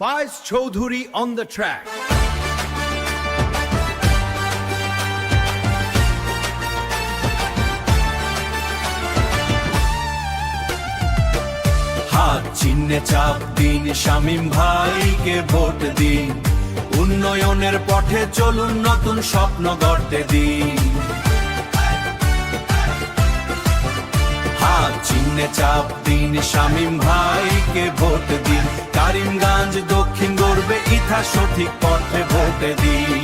Faiz Chaudhuri on the track. হাত চিহ্নে চাপ দিন, শামীম ভাইকে ভোট দিন, উন্নয়নের পথে চলুন, নতুন স্বপ্ন গড়তে দিন। হাত চিহ্নে চাপ দিন, শামীম ভাইকে ভোট দিন, করিমগঞ্জ দক্ষিণ গড়বে ইথা, সঠিক পথে ভোট দিন।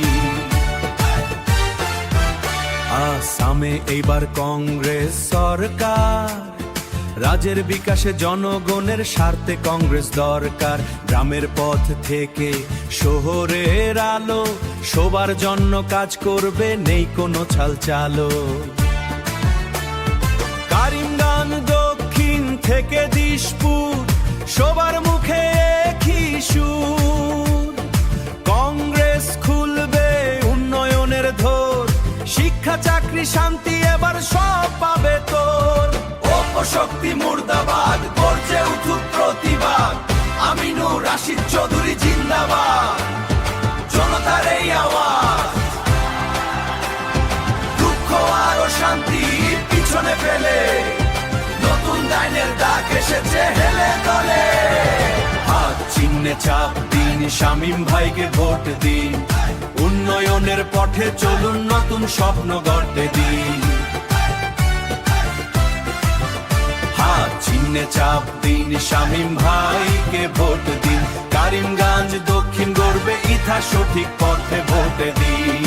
আসামে এইবার কংগ্রেস সরকার, রাজ্যের বিকাশে জনগণের স্বার্থে কংগ্রেস দরকার। গ্রামের পথ থেকে শহরের আলো, সবার জন্য কাজ করবে, নেই কোনো ছালচালো। করিমগঞ্জ দক্ষিণ থেকে দিশপুর, সবার মুখে একই সুর, কংগ্রেস খুলবে উন্নয়নের ধর, শিক্ষা চাকরি শান্তি এবার সব পাবে তোর। শক্তি মুর্দাবাদ, গর্জে উঠুক প্রতিবাদ, আমিনুর রাশিদ চৌধুরী জিন্দাবাদ, জনতার এই আওয়াজ। দুঃখ আর শান্তি পিছনে ফেলে, নতুন দাইনের ডাক এসেছে হেলে দলে। হাত চিহ্নে চাপ দিন, শামীম ভাইকে ভোট দিন, উন্নয়নের পথে চলুন, নতুন স্বপ্ন গড়তে দিন। চিহ্নে চাপ দিন, শামীম ভাইকে ভোট দিন, করিমগঞ্জ দক্ষিণ গড়বে ইথা, সঠিক পথে ভোট দিন।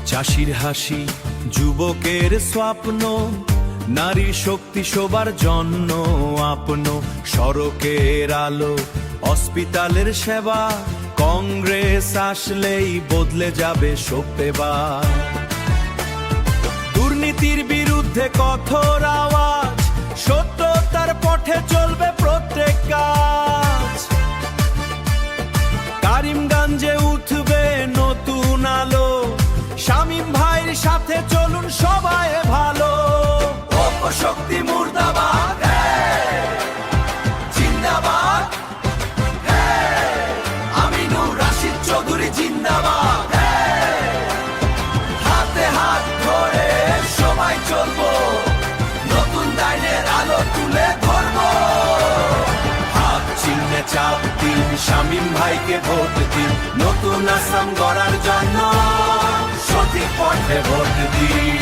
চাষির হাসি, যুবকের স্বপ্ন, নারী শক্তি সবার জন্য আপন, সড়কের আলো, হসপিটালের সেবা, কংগ্রেস আসলেই বদলে যাবে সত্যবাদ। দুর্নীতির বিরুদ্ধে কঠোর আওয়াজ, সত্যতার পথে চলবে প্রত্যেক কাজ। করিমগঞ্জে উঠবে নতুন আলো, শামীম ভাইয়ের সাথে চলুন সবাই ভালো। অপশক্তি মুর্দাবাদ, জিন্দাবাদ, আমিনুর রাশিদ চৌধুরী জিন্দাবাদ। হাতে হাত ধরে সবাই চলবো, নতুন দাইনের আলো তুলে ধরবো। হাত চিহ্নে চাপ দিন, শামীম ভাইকে ভোট দিন, নতুন আসাম গড়ার জন্য সঠিক পথে ভোট দিন।